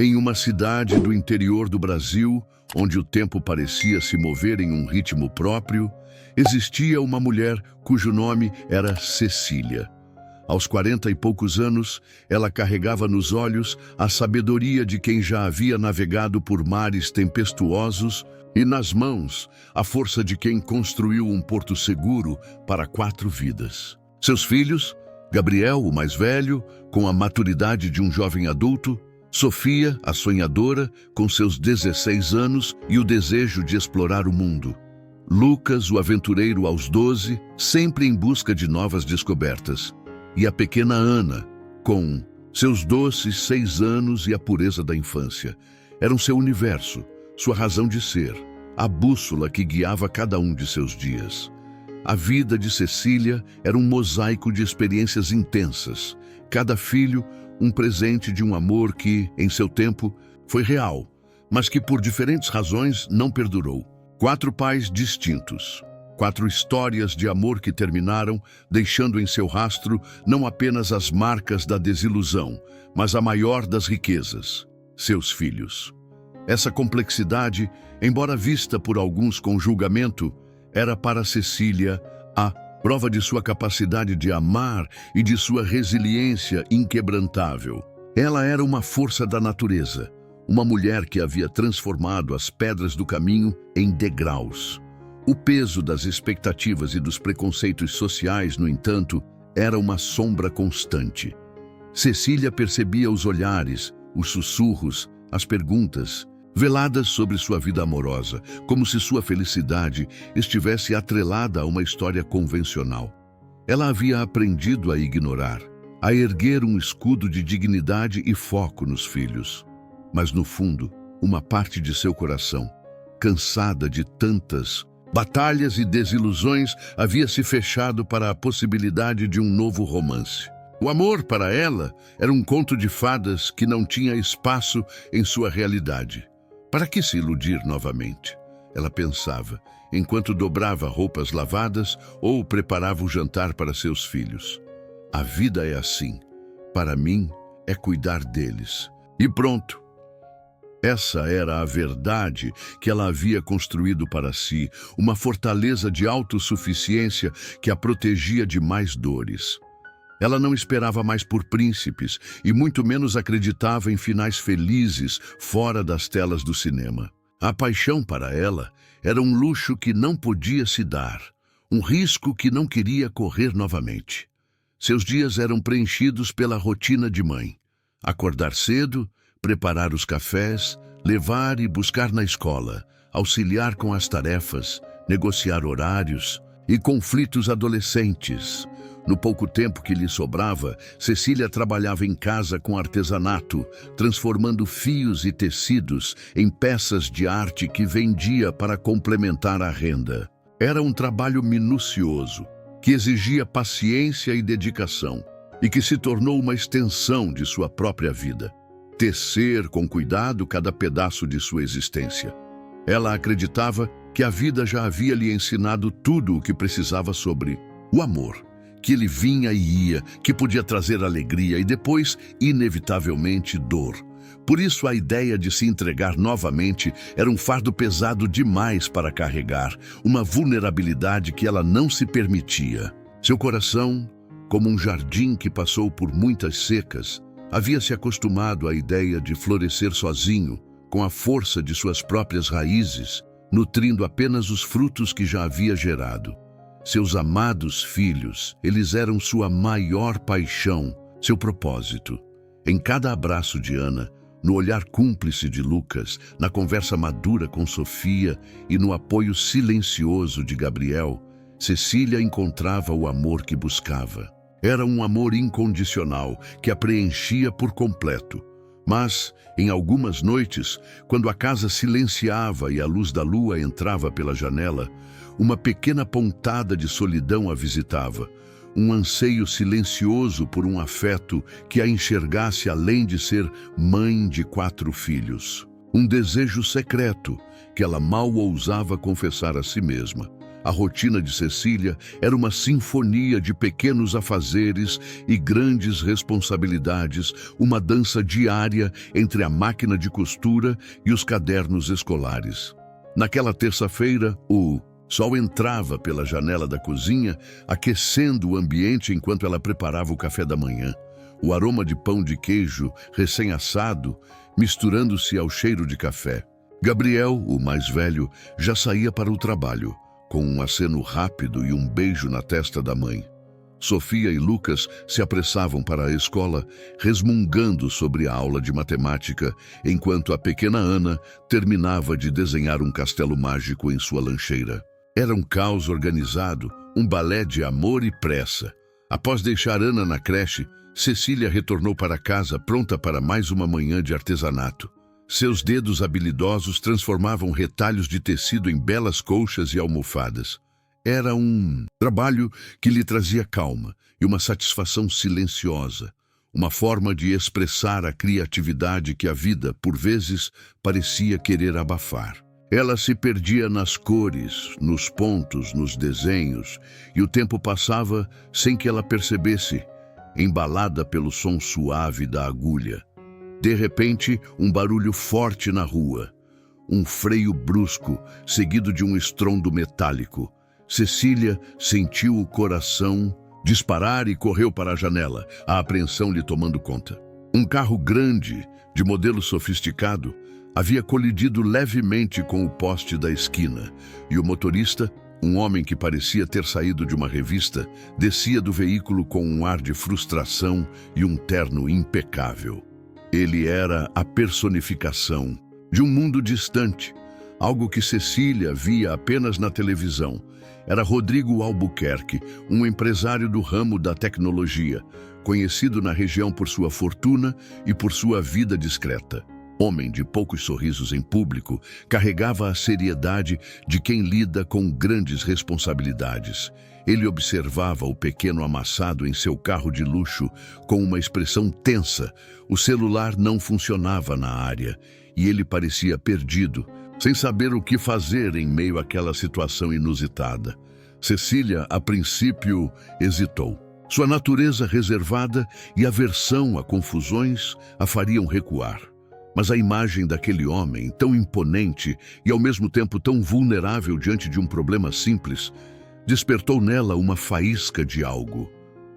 Em uma cidade do interior do Brasil, onde o tempo parecia se mover em um ritmo próprio, existia uma mulher cujo nome era Cecília. Aos 40 e poucos anos, ela carregava nos olhos a sabedoria de quem já havia navegado por mares tempestuosos e nas mãos a força de quem construiu um porto seguro para 4 vidas. Seus filhos, Gabriel, o mais velho, com a maturidade de um jovem adulto, Sofia, a sonhadora, com seus 16 anos e o desejo de explorar o mundo. Lucas, o aventureiro aos 12, sempre em busca de novas descobertas. E a pequena Ana, com seus doces 6 anos e a pureza da infância. Eram seu universo, sua razão de ser, a bússola que guiava cada um de seus dias. A vida de Cecília era um mosaico de experiências intensas. Cada filho, um presente de um amor que, em seu tempo, foi real, mas que por diferentes razões não perdurou. 4 pais distintos, 4 histórias de amor que terminaram, deixando em seu rastro não apenas as marcas da desilusão, mas a maior das riquezas, seus filhos. Essa complexidade, embora vista por alguns com julgamento, era para Cecília a prova de sua capacidade de amar e de sua resiliência inquebrantável. Ela era uma força da natureza, uma mulher que havia transformado as pedras do caminho em degraus. O peso das expectativas e dos preconceitos sociais, no entanto, era uma sombra constante. Cecília percebia os olhares, os sussurros, as perguntas, veladas sobre sua vida amorosa, como se sua felicidade estivesse atrelada a uma história convencional. Ela havia aprendido a ignorar, a erguer um escudo de dignidade e foco nos filhos. Mas no fundo, uma parte de seu coração, cansada de tantas batalhas e desilusões, havia se fechado para a possibilidade de um novo romance. O amor, para ela, era um conto de fadas que não tinha espaço em sua realidade. Para que se iludir novamente? Ela pensava, enquanto dobrava roupas lavadas ou preparava o jantar para seus filhos. A vida é assim. Para mim, é cuidar deles. E pronto. Essa era a verdade que ela havia construído para si, uma fortaleza de autossuficiência que a protegia de mais dores. Ela não esperava mais por príncipes e muito menos acreditava em finais felizes fora das telas do cinema. A paixão para ela era um luxo que não podia se dar, um risco que não queria correr novamente. Seus dias eram preenchidos pela rotina de mãe. Acordar cedo, preparar os cafés, levar e buscar na escola, auxiliar com as tarefas, negociar horários e conflitos adolescentes. No pouco tempo que lhe sobrava, Cecília trabalhava em casa com artesanato, transformando fios e tecidos em peças de arte que vendia para complementar a renda. Era um trabalho minucioso, que exigia paciência e dedicação, e que se tornou uma extensão de sua própria vida. Tecer com cuidado cada pedaço de sua existência. Ela acreditava que a vida já havia lhe ensinado tudo o que precisava sobre o amor, que ele vinha e ia, que podia trazer alegria e depois, inevitavelmente, dor. Por isso, a ideia de se entregar novamente era um fardo pesado demais para carregar, uma vulnerabilidade que ela não se permitia. Seu coração, como um jardim que passou por muitas secas, havia se acostumado à ideia de florescer sozinho, com a força de suas próprias raízes, nutrindo apenas os frutos que já havia gerado. Seus amados filhos, eles eram sua maior paixão, seu propósito. Em cada abraço de Ana, no olhar cúmplice de Lucas, na conversa madura com Sofia e no apoio silencioso de Gabriel, Cecília encontrava o amor que buscava. Era um amor incondicional que a preenchia por completo. Mas, em algumas noites, quando a casa silenciava e a luz da lua entrava pela janela, uma pequena pontada de solidão a visitava, um anseio silencioso por um afeto que a enxergasse além de ser mãe de 4 filhos. Um desejo secreto que ela mal ousava confessar a si mesma. A rotina de Cecília era uma sinfonia de pequenos afazeres e grandes responsabilidades, uma dança diária entre a máquina de costura e os cadernos escolares. Naquela terça-feira, o sol entrava pela janela da cozinha, aquecendo o ambiente enquanto ela preparava o café da manhã. O aroma de pão de queijo recém-assado, misturando-se ao cheiro de café. Gabriel, o mais velho, já saía para o trabalho, com um aceno rápido e um beijo na testa da mãe. Sofia e Lucas se apressavam para a escola, resmungando sobre a aula de matemática, enquanto a pequena Ana terminava de desenhar um castelo mágico em sua lancheira. Era um caos organizado, um balé de amor e pressa. Após deixar Ana na creche, Cecília retornou para casa pronta para mais uma manhã de artesanato. Seus dedos habilidosos transformavam retalhos de tecido em belas colchas e almofadas. Era um trabalho que lhe trazia calma e uma satisfação silenciosa, uma forma de expressar a criatividade que a vida, por vezes, parecia querer abafar. Ela se perdia nas cores, nos pontos, nos desenhos, e o tempo passava sem que ela percebesse, embalada pelo som suave da agulha. De repente, um barulho forte na rua. Um freio brusco, seguido de um estrondo metálico. Cecília sentiu o coração disparar e correu para a janela, a apreensão lhe tomando conta. Um carro grande, de modelo sofisticado, havia colidido levemente com o poste da esquina, e o motorista, um homem que parecia ter saído de uma revista, descia do veículo com um ar de frustração e um terno impecável. Ele era a personificação de um mundo distante, algo que Cecília via apenas na televisão. Era Rodrigo Albuquerque, um empresário do ramo da tecnologia, conhecido na região por sua fortuna e por sua vida discreta. Homem de poucos sorrisos em público, carregava a seriedade de quem lida com grandes responsabilidades. Ele observava o pequeno amassado em seu carro de luxo com uma expressão tensa. O celular não funcionava na área e ele parecia perdido, sem saber o que fazer em meio àquela situação inusitada. Cecília, a princípio, hesitou. Sua natureza reservada e aversão a confusões a fariam recuar. Mas a imagem daquele homem, tão imponente e ao mesmo tempo tão vulnerável diante de um problema simples, despertou nela uma faísca de algo.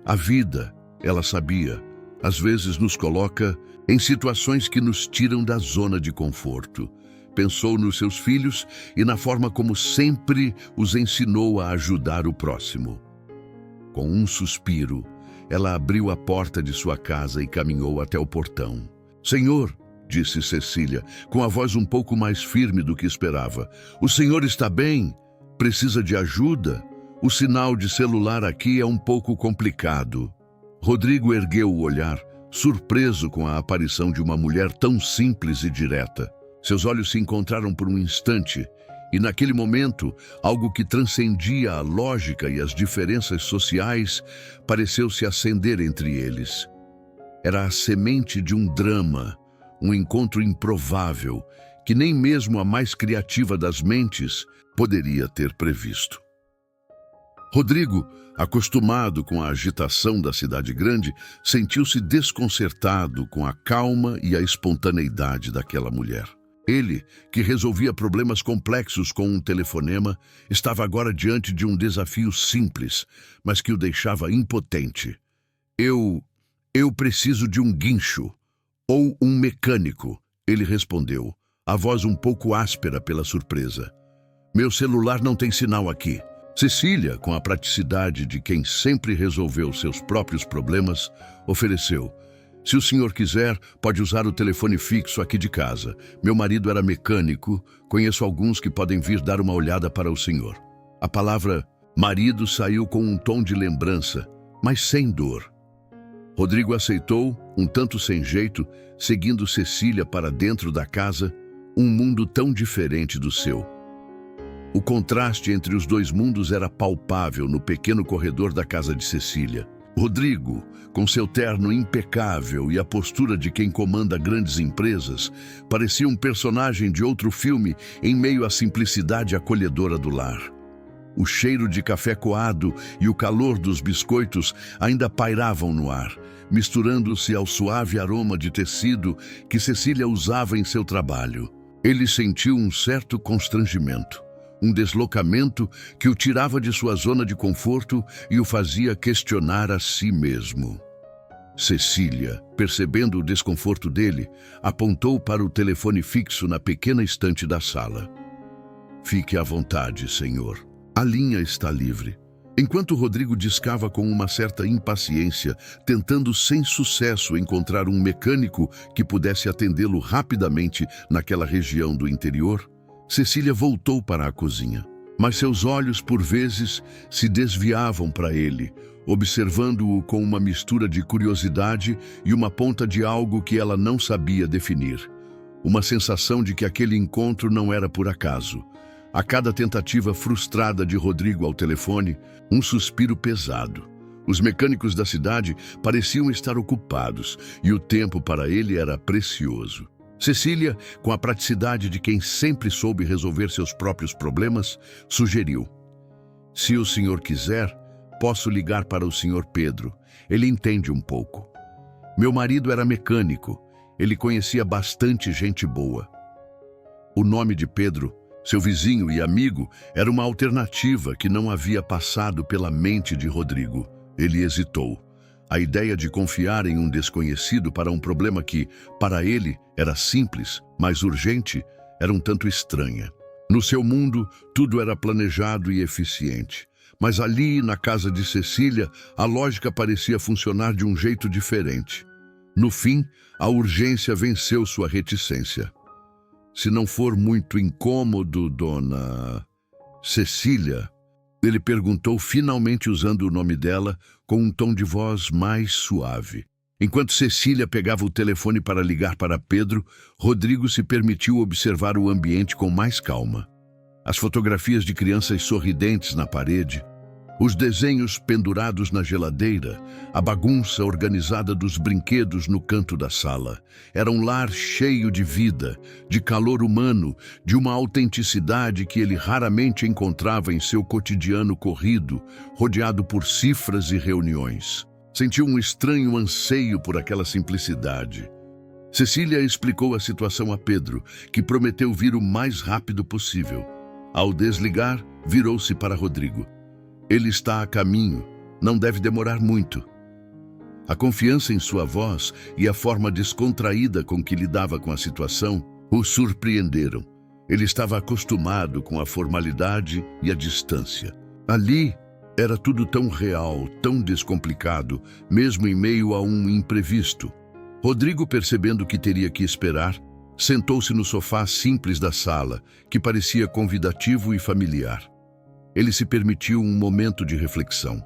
A vida, ela sabia, às vezes nos coloca em situações que nos tiram da zona de conforto. Pensou nos seus filhos e na forma como sempre os ensinou a ajudar o próximo. Com um suspiro, ela abriu a porta de sua casa e caminhou até o portão. "Senhor", disse Cecília, com a voz um pouco mais firme do que esperava, "o senhor está bem? Precisa de ajuda? O sinal de celular aqui é um pouco complicado." Rodrigo ergueu o olhar, surpreso com a aparição de uma mulher tão simples e direta. Seus olhos se encontraram por um instante, e naquele momento, algo que transcendia a lógica e as diferenças sociais pareceu se acender entre eles. Era a semente de um drama, um encontro improvável, que nem mesmo a mais criativa das mentes poderia ter previsto. Rodrigo, acostumado com a agitação da cidade grande, sentiu-se desconcertado com a calma e a espontaneidade daquela mulher. Ele, que resolvia problemas complexos com um telefonema, estava agora diante de um desafio simples, mas que o deixava impotente. Eu preciso de um guincho ou um mecânico", ele respondeu, a voz um pouco áspera pela surpresa. "Meu celular não tem sinal aqui." Cecília, com a praticidade de quem sempre resolveu seus próprios problemas, ofereceu: "Se o senhor quiser, pode usar o telefone fixo aqui de casa. Meu marido era mecânico, conheço alguns que podem vir dar uma olhada para o senhor." A palavra marido saiu com um tom de lembrança, mas sem dor. Rodrigo aceitou, um tanto sem jeito, seguindo Cecília para dentro da casa, um mundo tão diferente do seu. O contraste entre os dois mundos era palpável no pequeno corredor da casa de Cecília. Rodrigo, com seu terno impecável e a postura de quem comanda grandes empresas, parecia um personagem de outro filme em meio à simplicidade acolhedora do lar. O cheiro de café coado e o calor dos biscoitos ainda pairavam no ar, misturando-se ao suave aroma de tecido que Cecília usava em seu trabalho. Ele sentiu um certo constrangimento, um deslocamento que o tirava de sua zona de conforto e o fazia questionar a si mesmo. Cecília, percebendo o desconforto dele, apontou para o telefone fixo na pequena estante da sala. "Fique à vontade, senhor. A linha está livre." Enquanto Rodrigo discava com uma certa impaciência, tentando sem sucesso encontrar um mecânico que pudesse atendê-lo rapidamente naquela região do interior, Cecília voltou para a cozinha. Mas seus olhos, por vezes, se desviavam para ele, observando-o com uma mistura de curiosidade e uma ponta de algo que ela não sabia definir. Uma sensação de que aquele encontro não era por acaso. A cada tentativa frustrada de Rodrigo ao telefone, um suspiro pesado. Os mecânicos da cidade pareciam estar ocupados e o tempo para ele era precioso. Cecília, com a praticidade de quem sempre soube resolver seus próprios problemas, sugeriu: "Se o senhor quiser, posso ligar para o senhor Pedro. Ele entende um pouco. Meu marido era mecânico. Ele conhecia bastante gente boa." O nome de Pedro, seu vizinho e amigo, era uma alternativa que não havia passado pela mente de Rodrigo. Ele hesitou. A ideia de confiar em um desconhecido para um problema que, para ele, era simples, mas urgente, era um tanto estranha. No seu mundo, tudo era planejado e eficiente. Mas ali, na casa de Cecília, a lógica parecia funcionar de um jeito diferente. No fim, a urgência venceu sua reticência. "Se não for muito incômodo, dona Cecília?" Ele perguntou, finalmente usando o nome dela, com um tom de voz mais suave. Enquanto Cecília pegava o telefone para ligar para Pedro, Rodrigo se permitiu observar o ambiente com mais calma. As fotografias de crianças sorridentes na parede, os desenhos pendurados na geladeira, a bagunça organizada dos brinquedos no canto da sala. Era um lar cheio de vida, de calor humano, de uma autenticidade que ele raramente encontrava em seu cotidiano corrido, rodeado por cifras e reuniões. Sentiu um estranho anseio por aquela simplicidade. Cecília explicou a situação a Pedro, que prometeu vir o mais rápido possível. Ao desligar, virou-se para Rodrigo. "Ele está a caminho, não deve demorar muito." A confiança em sua voz e a forma descontraída com que lidava com a situação o surpreenderam. Ele estava acostumado com a formalidade e a distância. Ali era tudo tão real, tão descomplicado, mesmo em meio a um imprevisto. Rodrigo, percebendo que teria que esperar, sentou-se no sofá simples da sala, que parecia convidativo e familiar. Ele se permitiu um momento de reflexão.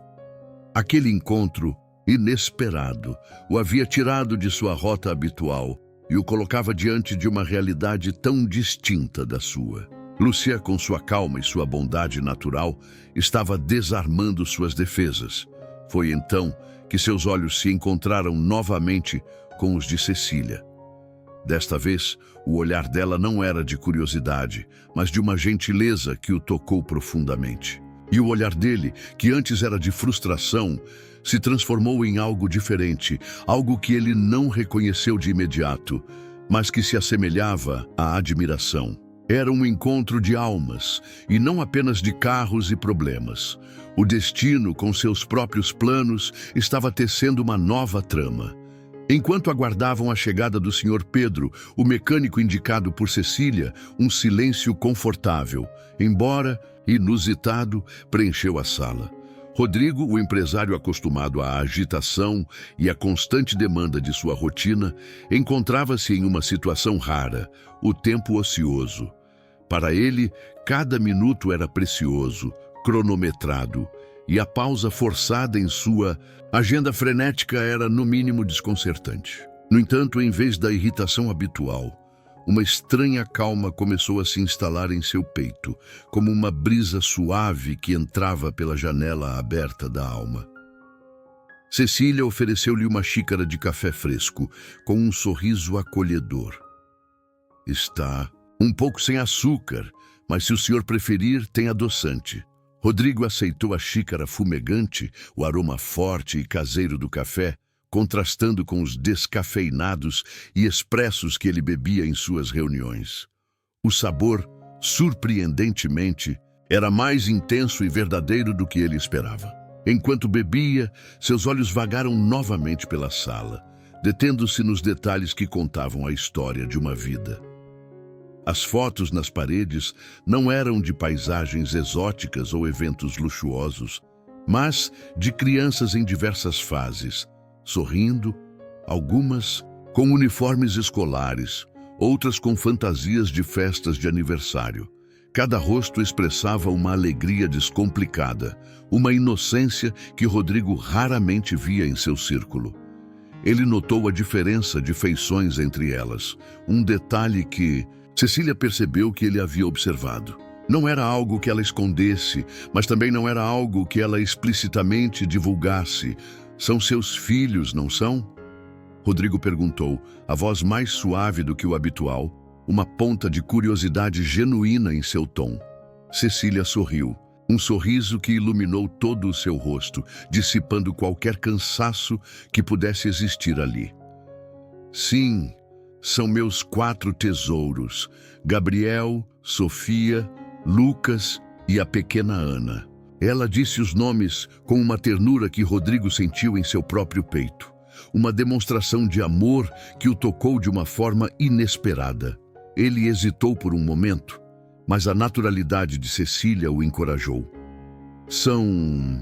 Aquele encontro, inesperado, o havia tirado de sua rota habitual e o colocava diante de uma realidade tão distinta da sua. Lúcia, com sua calma e sua bondade natural, estava desarmando suas defesas. Foi então que seus olhos se encontraram novamente com os de Cecília. Desta vez, o olhar dela não era de curiosidade, mas de uma gentileza que o tocou profundamente. E o olhar dele, que antes era de frustração, se transformou em algo diferente, algo que ele não reconheceu de imediato, mas que se assemelhava à admiração. Era um encontro de almas, e não apenas de carros e problemas. O destino, com seus próprios planos, estava tecendo uma nova trama. Enquanto aguardavam a chegada do Sr. Pedro, o mecânico indicado por Cecília, um silêncio confortável, embora inusitado, preencheu a sala. Rodrigo, o empresário acostumado à agitação e à constante demanda de sua rotina, encontrava-se em uma situação rara, o tempo ocioso. Para ele, cada minuto era precioso, cronometrado, e a pausa forçada em sua agenda frenética era, no mínimo, desconcertante. No entanto, em vez da irritação habitual, uma estranha calma começou a se instalar em seu peito, como uma brisa suave que entrava pela janela aberta da alma. Cecília ofereceu-lhe uma xícara de café fresco, com um sorriso acolhedor. "Está um pouco sem açúcar, mas se o senhor preferir, tem adoçante." Rodrigo aceitou a xícara fumegante, o aroma forte e caseiro do café, contrastando com os descafeinados e expressos que ele bebia em suas reuniões. O sabor, surpreendentemente, era mais intenso e verdadeiro do que ele esperava. Enquanto bebia, seus olhos vagaram novamente pela sala, detendo-se nos detalhes que contavam a história de uma vida. As fotos nas paredes não eram de paisagens exóticas ou eventos luxuosos, mas de crianças em diversas fases, sorrindo, algumas com uniformes escolares, outras com fantasias de festas de aniversário. Cada rosto expressava uma alegria descomplicada, uma inocência que Rodrigo raramente via em seu círculo. Ele notou a diferença de feições entre elas, um detalhe que Cecília percebeu que ele havia observado. Não era algo que ela escondesse, mas também não era algo que ela explicitamente divulgasse. São seus filhos, não são? Rodrigo perguntou, a voz mais suave do que o habitual, uma ponta de curiosidade genuína em seu tom. Cecília sorriu, um sorriso que iluminou todo o seu rosto, dissipando qualquer cansaço que pudesse existir ali. Sim, são meus 4 tesouros, Gabriel, Sofia, Lucas e a pequena Ana. Ela disse os nomes com uma ternura que Rodrigo sentiu em seu próprio peito. Uma demonstração de amor que o tocou de uma forma inesperada. Ele hesitou por um momento, mas a naturalidade de Cecília o encorajou. São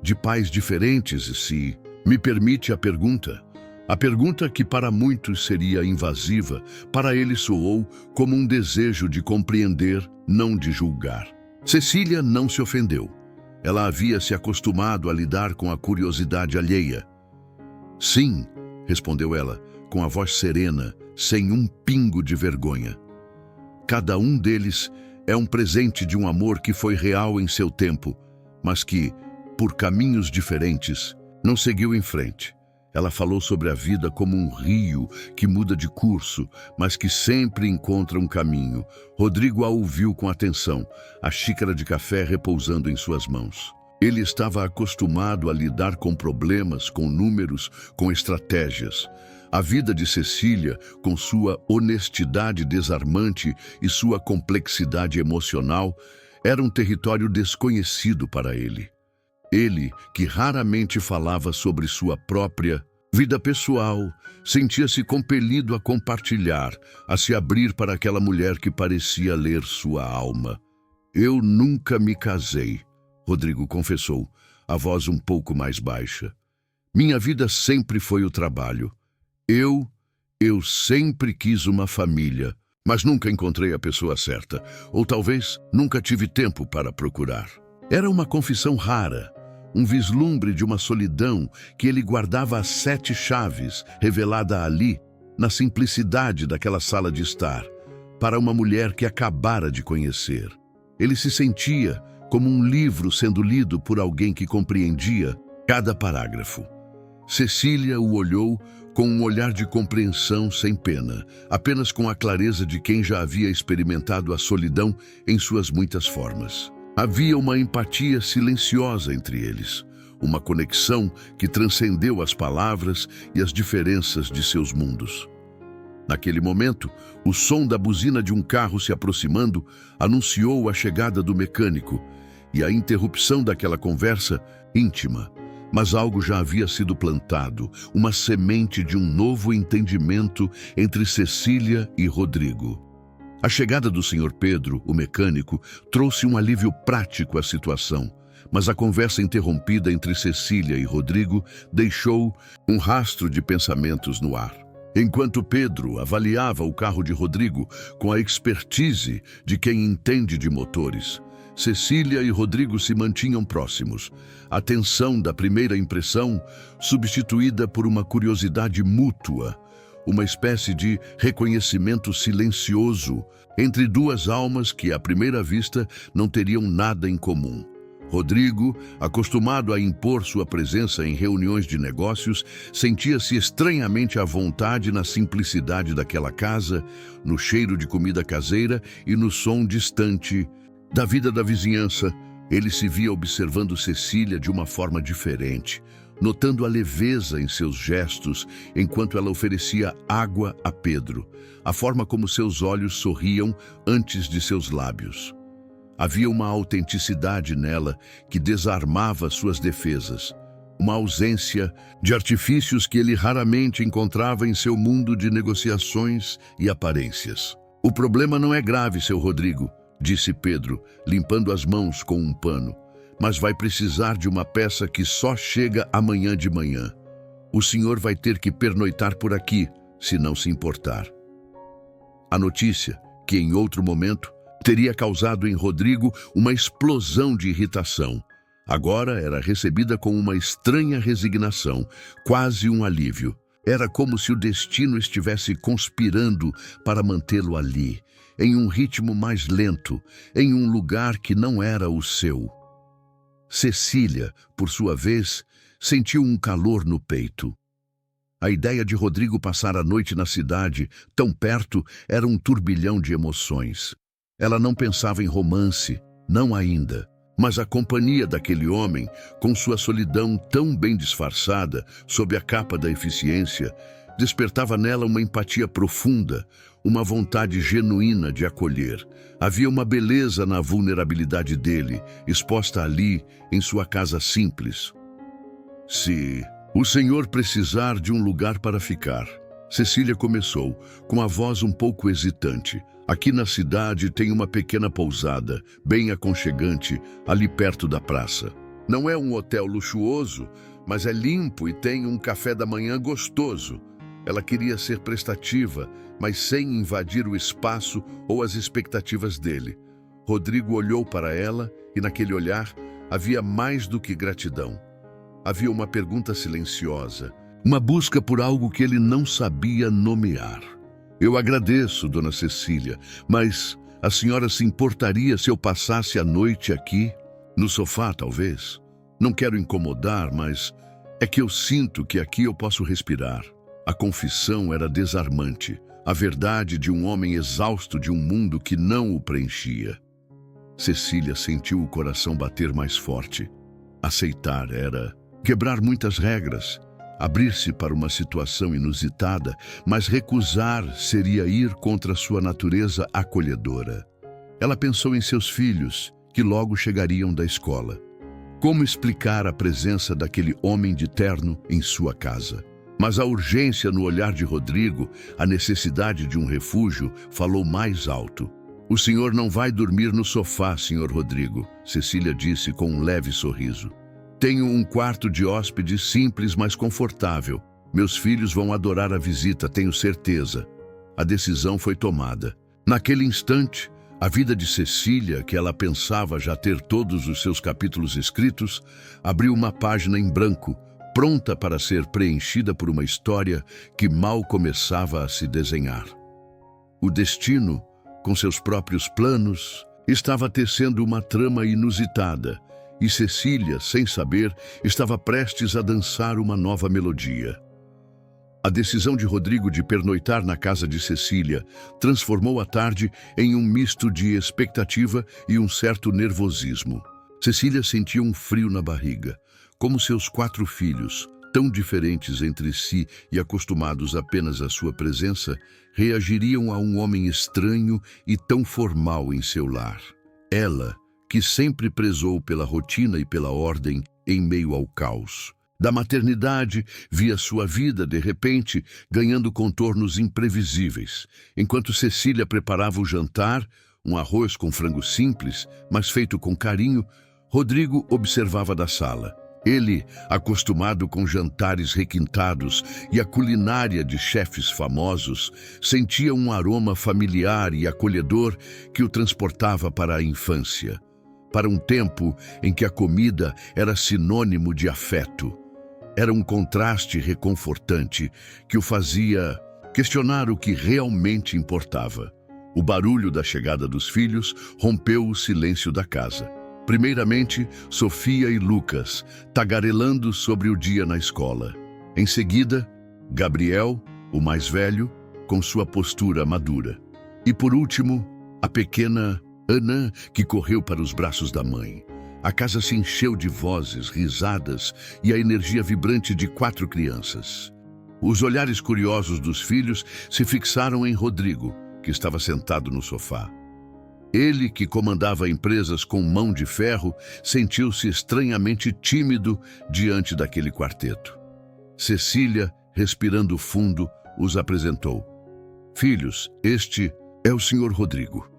de pais diferentes, se me permite a pergunta. A pergunta que para muitos seria invasiva, para ele soou como um desejo de compreender, não de julgar. Cecília não se ofendeu. Ela havia se acostumado a lidar com a curiosidade alheia. Sim, respondeu ela, com a voz serena, sem um pingo de vergonha. Cada um deles é um presente de um amor que foi real em seu tempo, mas que, por caminhos diferentes, não seguiu em frente. Ela falou sobre a vida como um rio que muda de curso, mas que sempre encontra um caminho. Rodrigo a ouviu com atenção, a xícara de café repousando em suas mãos. Ele estava acostumado a lidar com problemas, com números, com estratégias. A vida de Cecília, com sua honestidade desarmante e sua complexidade emocional, era um território desconhecido para ele. Ele, que raramente falava sobre sua própria vida pessoal, sentia-se compelido a compartilhar, a se abrir para aquela mulher que parecia ler sua alma. Eu nunca me casei, Rodrigo confessou, a voz um pouco mais baixa. Minha vida sempre foi o trabalho. Eu sempre quis uma família, mas nunca encontrei a pessoa certa, ou talvez nunca tive tempo para procurar. Era uma confissão rara, um vislumbre de uma solidão que ele guardava às 7 chaves, revelada ali, na simplicidade daquela sala de estar, para uma mulher que acabara de conhecer. Ele se sentia como um livro sendo lido por alguém que compreendia cada parágrafo. Cecília o olhou com um olhar de compreensão sem pena, apenas com a clareza de quem já havia experimentado a solidão em suas muitas formas. Havia uma empatia silenciosa entre eles, uma conexão que transcendeu as palavras e as diferenças de seus mundos. Naquele momento, o som da buzina de um carro se aproximando anunciou a chegada do mecânico e a interrupção daquela conversa íntima. Mas algo já havia sido plantado, uma semente de um novo entendimento entre Cecília e Rodrigo. A chegada do Sr. Pedro, o mecânico, trouxe um alívio prático à situação, mas a conversa interrompida entre Cecília e Rodrigo deixou um rastro de pensamentos no ar. Enquanto Pedro avaliava o carro de Rodrigo com a expertise de quem entende de motores, Cecília e Rodrigo se mantinham próximos. A tensão da primeira impressão substituída por uma curiosidade mútua, uma espécie de reconhecimento silencioso entre duas almas que, à primeira vista, não teriam nada em comum. Rodrigo, acostumado a impor sua presença em reuniões de negócios, sentia-se estranhamente à vontade na simplicidade daquela casa, no cheiro de comida caseira e no som distante da vida da vizinhança, Ele se via observando Cecília de uma forma diferente, notando a leveza em seus gestos enquanto ela oferecia água a Pedro, a forma como seus olhos sorriam antes de seus lábios. Havia uma autenticidade nela que desarmava suas defesas, uma ausência de artifícios que ele raramente encontrava em seu mundo de negociações e aparências. "O problema não é grave, seu Rodrigo", disse Pedro, limpando as mãos com um pano, "mas vai precisar de uma peça que só chega amanhã de manhã. O senhor vai ter que pernoitar por aqui, se não se importar." A notícia, que em outro momento teria causado em Rodrigo uma explosão de irritação, agora era recebida com uma estranha resignação, quase um alívio. Era como se o destino estivesse conspirando para mantê-lo ali, em um ritmo mais lento, em um lugar que não era o seu. Cecília, por sua vez, sentiu um calor no peito. A ideia de Rodrigo passar a noite na cidade, tão perto, era um turbilhão de emoções. Ela não pensava em romance, não ainda, mas a companhia daquele homem, com sua solidão tão bem disfarçada sob a capa da eficiência, despertava nela uma empatia profunda, uma vontade genuína de acolher. Havia uma beleza na vulnerabilidade dele, exposta ali, em sua casa simples. "Se o senhor precisar de um lugar para ficar", Cecília começou, com a voz um pouco hesitante. "Aqui na cidade tem uma pequena pousada, bem aconchegante, ali perto da praça. Não é um hotel luxuoso, mas é limpo e tem um café da manhã gostoso." Ela queria ser prestativa, mas sem invadir o espaço ou as expectativas dele. Rodrigo olhou para ela e naquele olhar havia mais do que gratidão. Havia uma pergunta silenciosa, uma busca por algo que ele não sabia nomear. "Eu agradeço, dona Cecília, mas a senhora se importaria se eu passasse a noite aqui? No sofá, talvez? Não quero incomodar, mas é que eu sinto que aqui eu posso respirar." A confissão era desarmante, a verdade de um homem exausto de um mundo que não o preenchia. Cecília sentiu o coração bater mais forte. Aceitar era quebrar muitas regras, abrir-se para uma situação inusitada, mas recusar seria ir contra sua natureza acolhedora. Ela pensou em seus filhos, que logo chegariam da escola. Como explicar a presença daquele homem de terno em sua casa? Mas a urgência no olhar de Rodrigo, a necessidade de um refúgio, falou mais alto. "O senhor não vai dormir no sofá, senhor Rodrigo", Cecília disse com um leve sorriso. "Tenho um quarto de hóspede simples, mas confortável. Meus filhos vão adorar a visita, tenho certeza." A decisão foi tomada. Naquele instante, a vida de Cecília, que ela pensava já ter todos os seus capítulos escritos, abriu uma página em branco, pronta para ser preenchida por uma história que mal começava a se desenhar. O destino, com seus próprios planos, estava tecendo uma trama inusitada, e Cecília, sem saber, estava prestes a dançar uma nova melodia. A decisão de Rodrigo de pernoitar na casa de Cecília transformou a tarde em um misto de expectativa e um certo nervosismo. Cecília sentia um frio na barriga, como seus 4 filhos, tão diferentes entre si e acostumados apenas à sua presença, reagiriam a um homem estranho e tão formal em seu lar. Ela, que sempre prezou pela rotina e pela ordem em meio ao caos. Da maternidade, via sua vida, de repente, ganhando contornos imprevisíveis. Enquanto Cecília preparava o jantar, um arroz com frango simples, mas feito com carinho, Rodrigo observava da sala. Ele, acostumado com jantares requintados e a culinária de chefes famosos, sentia um aroma familiar e acolhedor que o transportava para a infância, para um tempo em que a comida era sinônimo de afeto. Era um contraste reconfortante que o fazia questionar o que realmente importava. O barulho da chegada dos filhos rompeu o silêncio da casa. Primeiramente, Sofia e Lucas, tagarelando sobre o dia na escola. Em seguida, Gabriel, o mais velho, com sua postura madura. E por último, a pequena Ana, que correu para os braços da mãe. A casa se encheu de vozes, risadas e a energia vibrante de 4 crianças. Os olhares curiosos dos filhos se fixaram em Rodrigo, que estava sentado no sofá. Ele, que comandava empresas com mão de ferro, sentiu-se estranhamente tímido diante daquele quarteto. Cecília, respirando fundo, os apresentou. Filhos, este é o Sr. Rodrigo.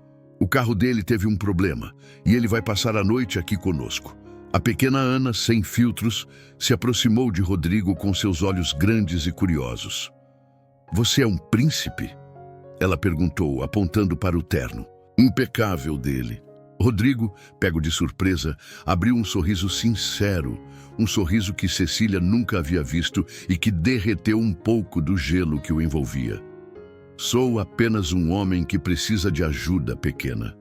O carro dele teve um problema e ele vai passar a noite aqui conosco. A pequena Ana, sem filtros, se aproximou de Rodrigo com seus olhos grandes e curiosos. Você é um príncipe? Ela perguntou, apontando para o terno impecável dele. Rodrigo, pego de surpresa, abriu um sorriso sincero, um sorriso que Cecília nunca havia visto e que derreteu um pouco do gelo que o envolvia. Sou apenas um homem que precisa de ajuda, pequena.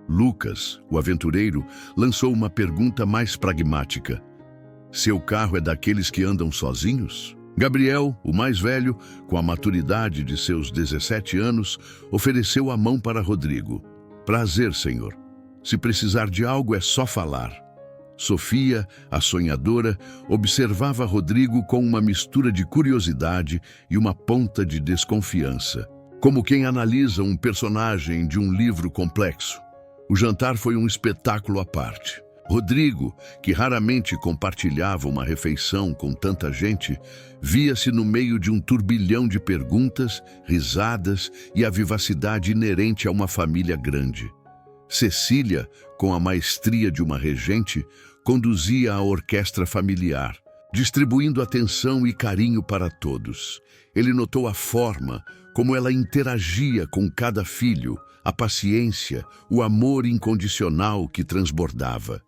Lucas, o aventureiro, lançou uma pergunta mais pragmática. Seu carro é daqueles que andam sozinhos? Gabriel, o mais velho, com a maturidade de seus 17 anos, ofereceu a mão para Rodrigo. Prazer, senhor. Se precisar de algo, é só falar. Sofia, a sonhadora, observava Rodrigo com uma mistura de curiosidade e uma ponta de desconfiança, como quem analisa um personagem de um livro complexo. O jantar foi um espetáculo à parte. Rodrigo, que raramente compartilhava uma refeição com tanta gente, via-se no meio de um turbilhão de perguntas, risadas e a vivacidade inerente a uma família grande. Cecília, com a maestria de uma regente, conduzia a orquestra familiar, distribuindo atenção e carinho para todos. Ele notou a forma como ela interagia com cada filho, a paciência, o amor incondicional que transbordava.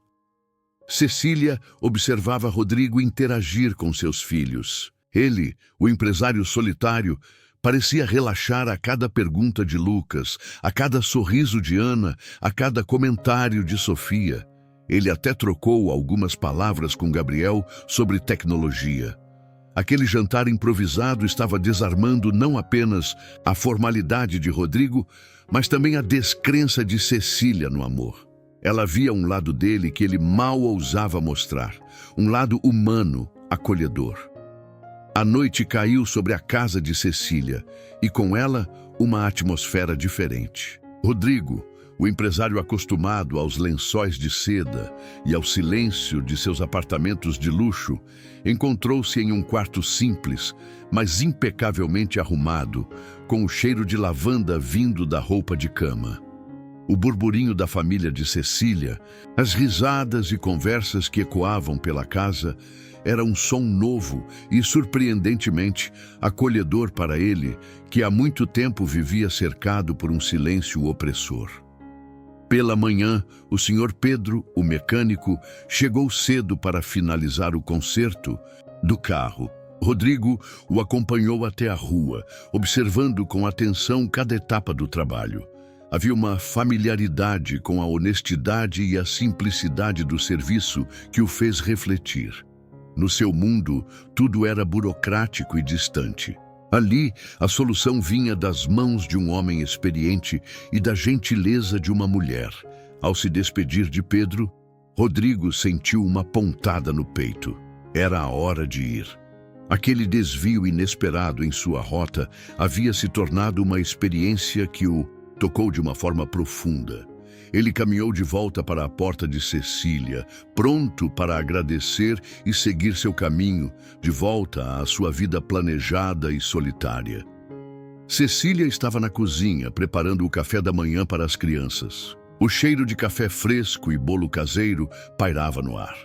Cecília observava Rodrigo interagir com seus filhos. Ele, o empresário solitário, parecia relaxar a cada pergunta de Lucas, a cada sorriso de Ana, a cada comentário de Sofia. Ele até trocou algumas palavras com Gabriel sobre tecnologia. Aquele jantar improvisado estava desarmando não apenas a formalidade de Rodrigo, mas também a descrença de Cecília no amor. Ela via um lado dele que ele mal ousava mostrar, um lado humano, acolhedor. A noite caiu sobre a casa de Cecília e, com ela, uma atmosfera diferente. Rodrigo, o empresário acostumado aos lençóis de seda e ao silêncio de seus apartamentos de luxo, encontrou-se em um quarto simples, mas impecavelmente arrumado, com o cheiro de lavanda vindo da roupa de cama. O burburinho da família de Cecília, as risadas e conversas que ecoavam pela casa, era um som novo e, surpreendentemente, acolhedor para ele, que há muito tempo vivia cercado por um silêncio opressor. Pela manhã, o Sr. Pedro, o mecânico, chegou cedo para finalizar o conserto do carro. Rodrigo o acompanhou até a rua, observando com atenção cada etapa do trabalho. Havia uma familiaridade com a honestidade e a simplicidade do serviço que o fez refletir. No seu mundo, tudo era burocrático e distante. Ali, a solução vinha das mãos de um homem experiente e da gentileza de uma mulher. Ao se despedir de Pedro, Rodrigo sentiu uma pontada no peito. Era a hora de ir. Aquele desvio inesperado em sua rota havia se tornado uma experiência que o tocou de uma forma profunda. Ele caminhou de volta para a porta de Cecília, pronto para agradecer e seguir seu caminho, de volta à sua vida planejada e solitária. Cecília estava na cozinha, preparando o café da manhã para as crianças. O cheiro de café fresco e bolo caseiro pairava no ar.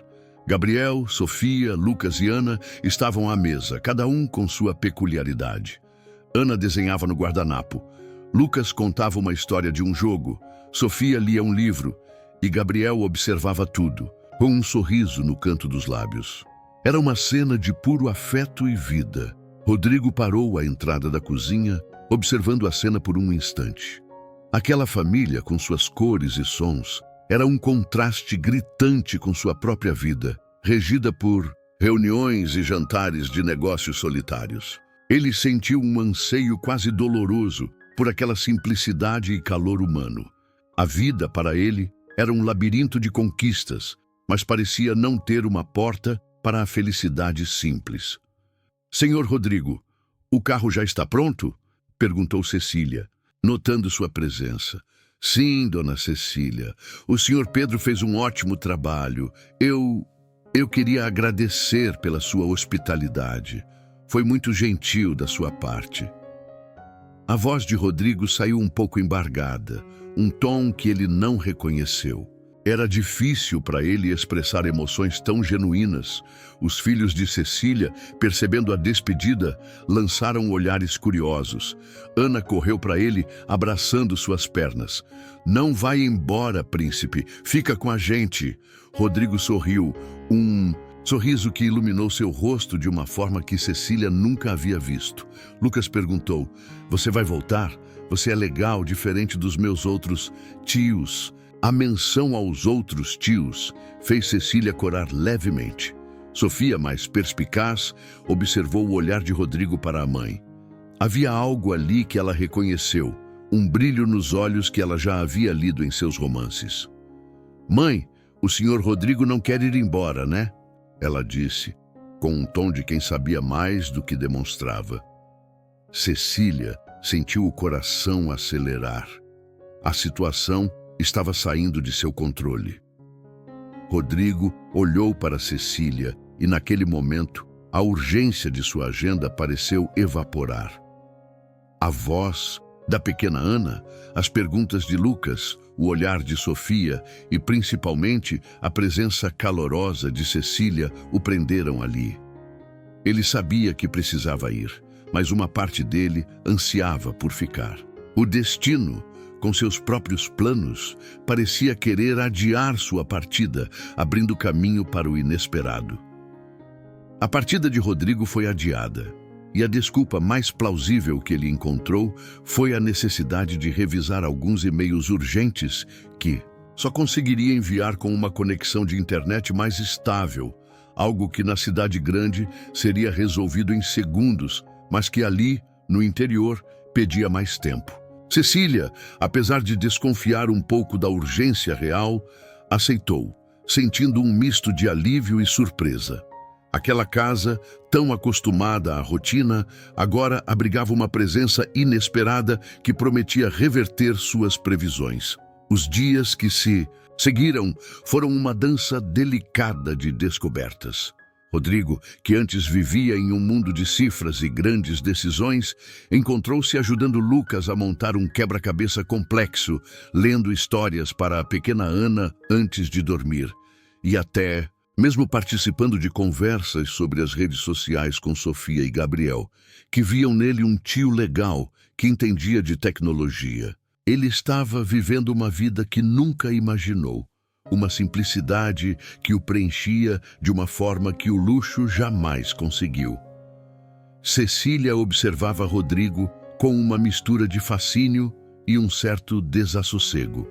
Gabriel, Sofia, Lucas e Ana estavam à mesa, cada um com sua peculiaridade. Ana desenhava no guardanapo. Lucas contava uma história de um jogo, Sofia lia um livro e Gabriel observava tudo, com um sorriso no canto dos lábios. Era uma cena de puro afeto e vida. Rodrigo parou à entrada da cozinha, observando a cena por um instante. Aquela família, com suas cores e sons, era um contraste gritante com sua própria vida, regida por reuniões e jantares de negócios solitários. Ele sentiu um anseio quase doloroso por aquela simplicidade e calor humano. A vida, para ele, era um labirinto de conquistas, mas parecia não ter uma porta para a felicidade simples. Senhor Rodrigo, o carro já está pronto? Perguntou Cecília, notando sua presença. Sim, dona Cecília. O senhor Pedro fez um ótimo trabalho. Eu queria agradecer pela sua hospitalidade. Foi muito gentil da sua parte. A voz de Rodrigo saiu um pouco embargada, um tom que ele não reconheceu. Era difícil para ele expressar emoções tão genuínas. Os filhos de Cecília, percebendo a despedida, lançaram olhares curiosos. Ana correu para ele, abraçando suas pernas. Não vai embora, príncipe. Fica com a gente. Rodrigo sorriu, um sorriso que iluminou seu rosto de uma forma que Cecília nunca havia visto. Lucas perguntou, você vai voltar? Você é legal, diferente dos meus outros tios. A menção aos outros tios fez Cecília corar levemente. Sofia, mais perspicaz, observou o olhar de Rodrigo para a mãe. Havia algo ali que ela reconheceu, um brilho nos olhos que ela já havia lido em seus romances. Mãe, o senhor Rodrigo não quer ir embora, né? Ela disse, com um tom de quem sabia mais do que demonstrava. Cecília sentiu o coração acelerar. A situação estava saindo de seu controle. Rodrigo olhou para Cecília e, naquele momento, a urgência de sua agenda pareceu evaporar. A voz da pequena Ana, as perguntas de Lucas, o olhar de Sofia e, principalmente, a presença calorosa de Cecília o prenderam ali. Ele sabia que precisava ir, mas uma parte dele ansiava por ficar. O destino, com seus próprios planos, parecia querer adiar sua partida, abrindo caminho para o inesperado. A partida de Rodrigo foi adiada, e a desculpa mais plausível que ele encontrou foi a necessidade de revisar alguns e-mails urgentes que só conseguiria enviar com uma conexão de internet mais estável, algo que na cidade grande seria resolvido em segundos, mas que ali, no interior, pedia mais tempo. Cecília, apesar de desconfiar um pouco da urgência real, aceitou, sentindo um misto de alívio e surpresa. Aquela casa, tão acostumada à rotina, agora abrigava uma presença inesperada que prometia reverter suas previsões. Os dias que se seguiram foram uma dança delicada de descobertas. Rodrigo, que antes vivia em um mundo de cifras e grandes decisões, encontrou-se ajudando Lucas a montar um quebra-cabeça complexo, lendo histórias para a pequena Ana antes de dormir. E até, mesmo participando de conversas sobre as redes sociais com Sofia e Gabriel, que viam nele um tio legal que entendia de tecnologia. Ele estava vivendo uma vida que nunca imaginou. Uma simplicidade que o preenchia de uma forma que o luxo jamais conseguiu. Cecília observava Rodrigo com uma mistura de fascínio e um certo desassossego.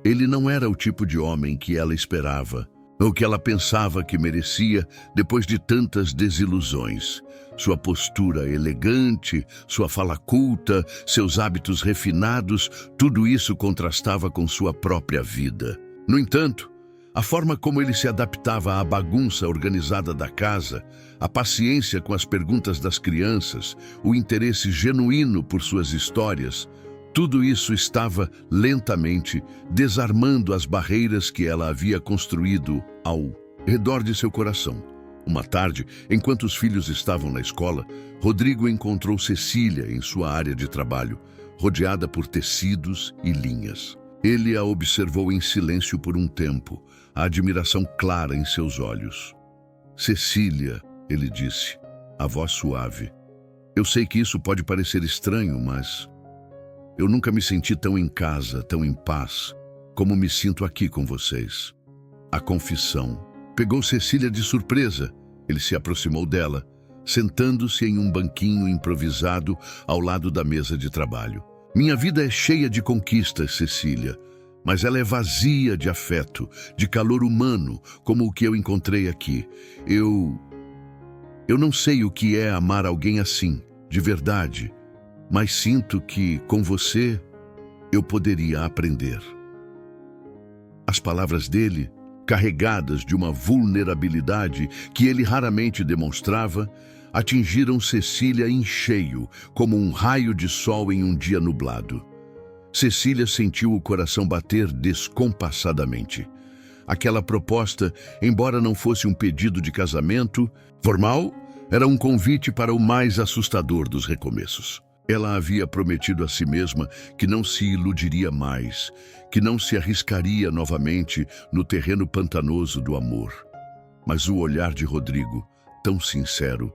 Ele não era o tipo de homem que ela esperava, ou que ela pensava que merecia depois de tantas desilusões. Sua postura elegante, sua fala culta, seus hábitos refinados, tudo isso contrastava com sua própria vida. No entanto, a forma como ele se adaptava à bagunça organizada da casa, a paciência com as perguntas das crianças, o interesse genuíno por suas histórias, tudo isso estava lentamente desarmando as barreiras que ela havia construído ao redor de seu coração. Uma tarde, enquanto os filhos estavam na escola, Rodrigo encontrou Cecília em sua área de trabalho, rodeada por tecidos e linhas. Ele a observou em silêncio por um tempo, a admiração clara em seus olhos. Cecília, ele disse, a voz suave. Eu sei que isso pode parecer estranho, mas eu nunca me senti tão em casa, tão em paz, como me sinto aqui com vocês. A confissão pegou Cecília de surpresa. Ele se aproximou dela, sentando-se em um banquinho improvisado ao lado da mesa de trabalho. Minha vida é cheia de conquistas, Cecília, mas ela é vazia de afeto, de calor humano, como o que eu encontrei aqui. Eu não sei o que é amar alguém assim, de verdade, mas sinto que, com você, eu poderia aprender. As palavras dele carregadas de uma vulnerabilidade que ele raramente demonstrava, atingiram Cecília em cheio, como um raio de sol em um dia nublado. Cecília sentiu o coração bater descompassadamente. Aquela proposta, embora não fosse um pedido de casamento formal, era um convite para o mais assustador dos recomeços. Ela havia prometido a si mesma que não se iludiria mais, que não se arriscaria novamente no terreno pantanoso do amor. Mas o olhar de Rodrigo, tão sincero,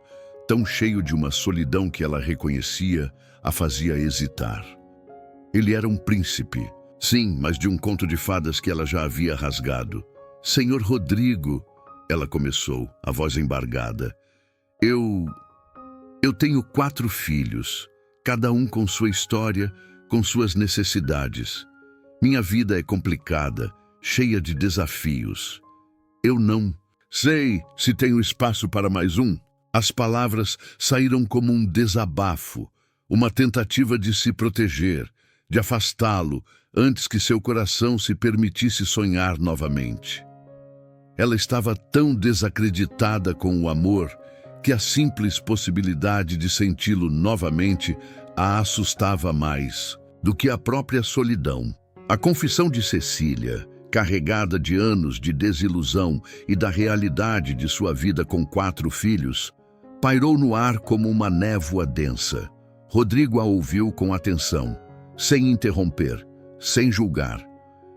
tão cheio de uma solidão que ela reconhecia, a fazia hesitar. Ele era um príncipe, sim, mas de um conto de fadas que ela já havia rasgado. Senhor Rodrigo, ela começou, a voz embargada. Eu tenho 4 filhos, cada um com sua história, com suas necessidades. Minha vida é complicada, cheia de desafios. Eu não sei se tenho espaço para mais um. As palavras saíram como um desabafo, uma tentativa de se proteger, de afastá-lo antes que seu coração se permitisse sonhar novamente. Ela estava tão desacreditada com o amor que a simples possibilidade de senti-lo novamente a assustava mais do que a própria solidão. A confissão de Cecília, carregada de anos de desilusão e da realidade de sua vida com 4 filhos, pairou no ar como uma névoa densa. Rodrigo a ouviu com atenção, sem interromper, sem julgar.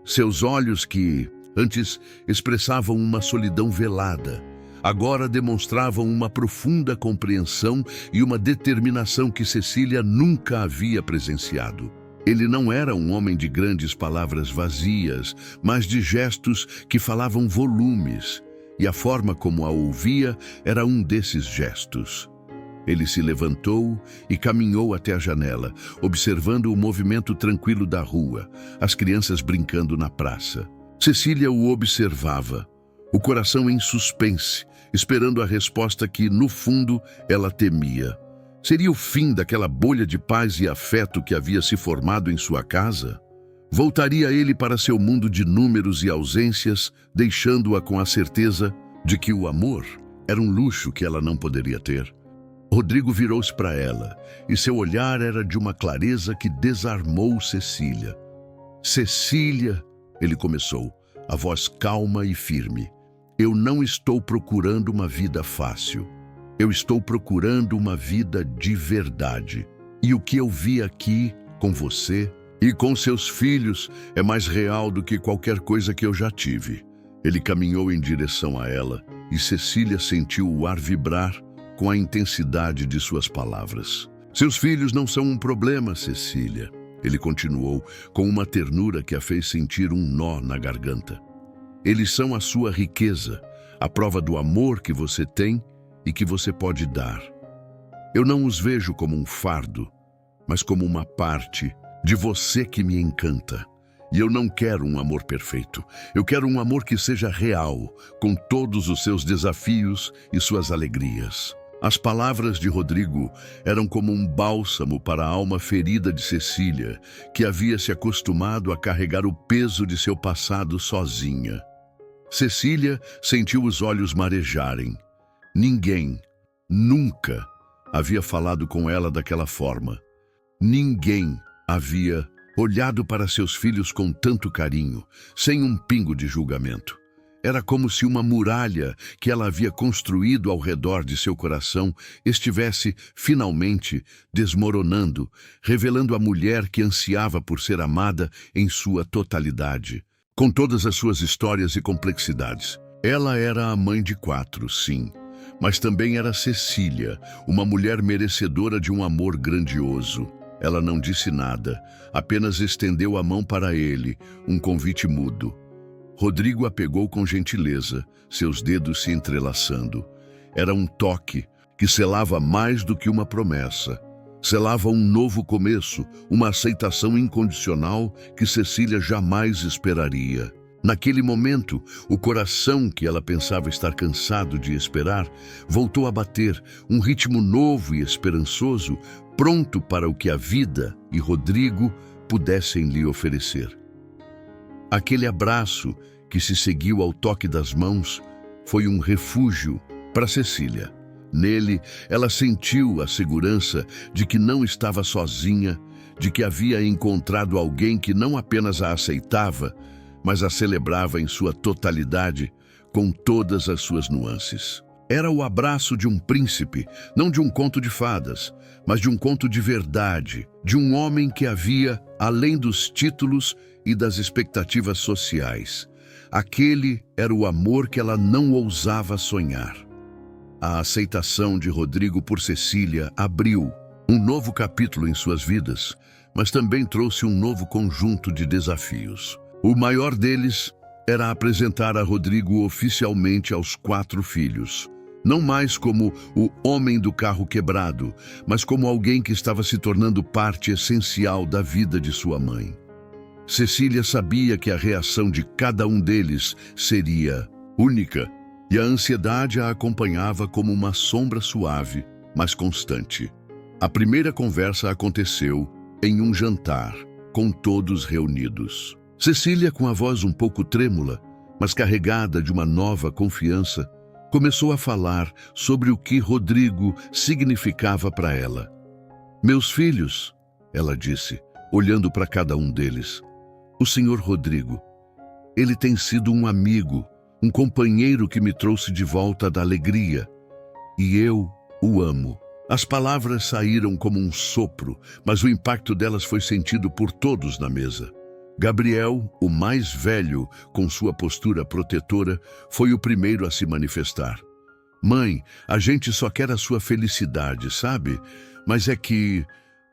Seus olhos, que antes expressavam uma solidão velada, agora demonstravam uma profunda compreensão e uma determinação que Cecília nunca havia presenciado. Ele não era um homem de grandes palavras vazias, mas de gestos que falavam volumes, e a forma como a ouvia era um desses gestos. Ele se levantou e caminhou até a janela, observando o movimento tranquilo da rua, as crianças brincando na praça. Cecília o observava, o coração em suspense, esperando a resposta que, no fundo, ela temia. Seria o fim daquela bolha de paz e afeto que havia se formado em sua casa? Voltaria ele para seu mundo de números e ausências, deixando-a com a certeza de que o amor era um luxo que ela não poderia ter? Rodrigo virou-se para ela, e seu olhar era de uma clareza que desarmou Cecília. Cecília, ele começou, a voz calma e firme. Eu não estou procurando uma vida fácil. Eu estou procurando uma vida de verdade. E o que eu vi aqui, com você e com seus filhos, é mais real do que qualquer coisa que eu já tive. Ele caminhou em direção a ela, e Cecília sentiu o ar vibrar com a intensidade de suas palavras. Seus filhos não são um problema, Cecília. Ele continuou, com uma ternura que a fez sentir um nó na garganta. Eles são a sua riqueza, a prova do amor que você tem e que você pode dar. Eu não os vejo como um fardo, mas como uma parte de você que me encanta. E eu não quero um amor perfeito. Eu quero um amor que seja real, com todos os seus desafios e suas alegrias. As palavras de Rodrigo eram como um bálsamo para a alma ferida de Cecília, que havia se acostumado a carregar o peso de seu passado sozinha. Cecília sentiu os olhos marejarem. Ninguém, nunca, havia falado com ela daquela forma. Ninguém havia olhado para seus filhos com tanto carinho, sem um pingo de julgamento. Era como se uma muralha que ela havia construído ao redor de seu coração estivesse, finalmente, desmoronando, revelando a mulher que ansiava por ser amada em sua totalidade, com todas as suas histórias e complexidades. Ela era a mãe de 4, sim, mas também era Cecília, uma mulher merecedora de um amor grandioso. Ela não disse nada, apenas estendeu a mão para ele, um convite mudo. Rodrigo a pegou com gentileza, seus dedos se entrelaçando. Era um toque que selava mais do que uma promessa. Selava um novo começo, uma aceitação incondicional que Cecília jamais esperaria. Naquele momento, o coração que ela pensava estar cansado de esperar voltou a bater, um ritmo novo e esperançoso, pronto para o que a vida e Rodrigo pudessem lhe oferecer. Aquele abraço que se seguiu ao toque das mãos, foi um refúgio para Cecília. Nele, ela sentiu a segurança de que não estava sozinha, de que havia encontrado alguém que não apenas a aceitava, mas a celebrava em sua totalidade, com todas as suas nuances. Era o abraço de um príncipe, não de um conto de fadas, mas de um conto de verdade, de um homem que havia além dos títulos e das expectativas sociais. Aquele era o amor que ela não ousava sonhar. A aceitação de Rodrigo por Cecília abriu um novo capítulo em suas vidas, mas também trouxe um novo conjunto de desafios. O maior deles era apresentar a Rodrigo oficialmente aos 4 filhos. Não mais como o homem do carro quebrado, mas como alguém que estava se tornando parte essencial da vida de sua mãe. Cecília sabia que a reação de cada um deles seria única, e a ansiedade a acompanhava como uma sombra suave, mas constante. A primeira conversa aconteceu em um jantar, com todos reunidos. Cecília, com a voz um pouco trêmula, mas carregada de uma nova confiança, começou a falar sobre o que Rodrigo significava para ela. "Meus filhos", ela disse, olhando para cada um deles, "o senhor Rodrigo, ele tem sido um amigo, um companheiro que me trouxe de volta da alegria, e eu o amo." As palavras saíram como um sopro, mas o impacto delas foi sentido por todos na mesa. Gabriel, o mais velho, com sua postura protetora, foi o primeiro a se manifestar. "Mãe, a gente só quer a sua felicidade, sabe? Mas é que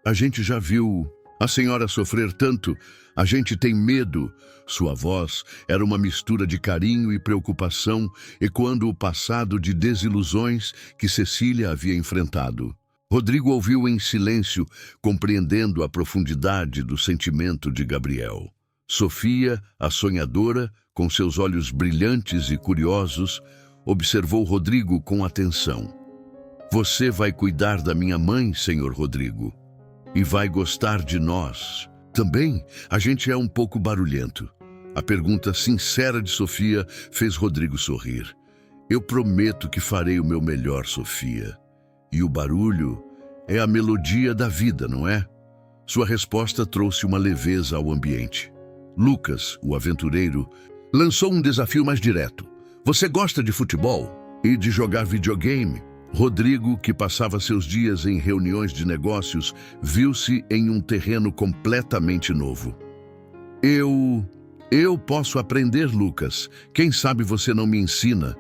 a gente já viu a senhora sofrer tanto, a gente tem medo." Sua voz era uma mistura de carinho e preocupação, ecoando o passado de desilusões que Cecília havia enfrentado. Rodrigo ouviu em silêncio, compreendendo a profundidade do sentimento de Gabriel. Sofia, a sonhadora, com seus olhos brilhantes e curiosos, observou Rodrigo com atenção. "Você vai cuidar da minha mãe, senhor Rodrigo, e vai gostar de nós. Também, a gente é um pouco barulhento." A pergunta sincera de Sofia fez Rodrigo sorrir. "Eu prometo que farei o meu melhor, Sofia. E o barulho é a melodia da vida, não é?" Sua resposta trouxe uma leveza ao ambiente. Lucas, o aventureiro, lançou um desafio mais direto. "Você gosta de futebol e de jogar videogame?" Rodrigo, que passava seus dias em reuniões de negócios, viu-se em um terreno completamente novo. Eu posso aprender, Lucas. Quem sabe você não me ensina?"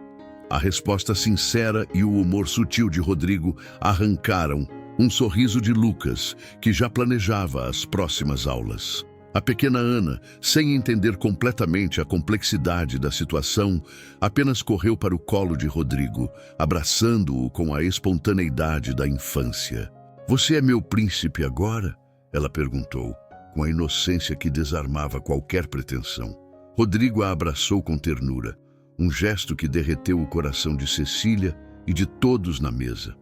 A resposta sincera e o humor sutil de Rodrigo arrancaram um sorriso de Lucas, que já planejava as próximas aulas. A pequena Ana, sem entender completamente a complexidade da situação, apenas correu para o colo de Rodrigo, abraçando-o com a espontaneidade da infância. "Você é meu príncipe agora?" ela perguntou, com a inocência que desarmava qualquer pretensão. Rodrigo a abraçou com ternura, um gesto que derreteu o coração de Cecília e de todos na mesa.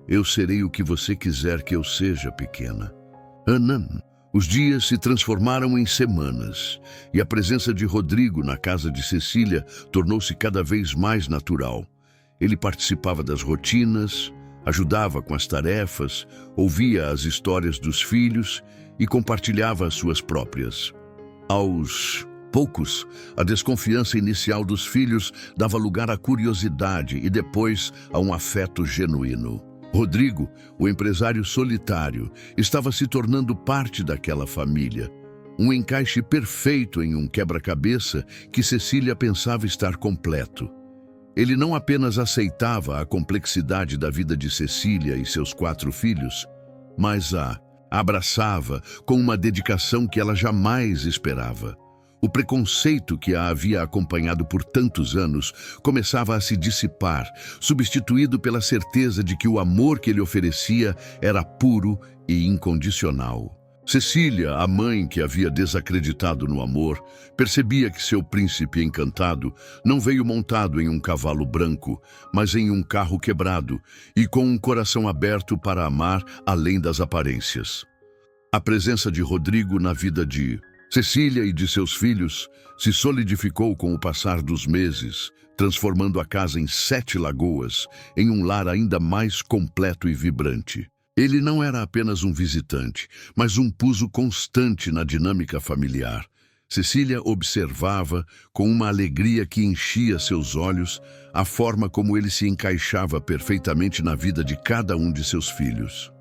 "Eu serei o que você quiser que eu seja, pequena." Ana. Os dias se transformaram em semanas, e a presença de Rodrigo na casa de Cecília tornou-se cada vez mais natural. Ele participava das rotinas, ajudava com as tarefas, ouvia as histórias dos filhos e compartilhava as suas próprias. Aos poucos, a desconfiança inicial dos filhos dava lugar à curiosidade e depois a um afeto genuíno. Rodrigo, o empresário solitário, estava se tornando parte daquela família. Um encaixe perfeito em um quebra-cabeça que Cecília pensava estar completo. Ele não apenas aceitava a complexidade da vida de Cecília e seus 4 filhos, mas a abraçava com uma dedicação que ela jamais esperava. O preconceito que a havia acompanhado por tantos anos começava a se dissipar, substituído pela certeza de que o amor que ele oferecia era puro e incondicional. Cecília, a mãe que havia desacreditado no amor, percebia que seu príncipe encantado não veio montado em um cavalo branco, mas em um carro quebrado e com um coração aberto para amar além das aparências. A presença de Rodrigo na vida de Cecília e de seus filhos se solidificou com o passar dos meses, transformando a casa em 7 lagoas, em um lar ainda mais completo e vibrante. Ele não era apenas um visitante, mas um puso constante na dinâmica familiar. Cecília observava, com uma alegria que enchia seus olhos, a forma como ele se encaixava perfeitamente na vida de cada um de seus filhos.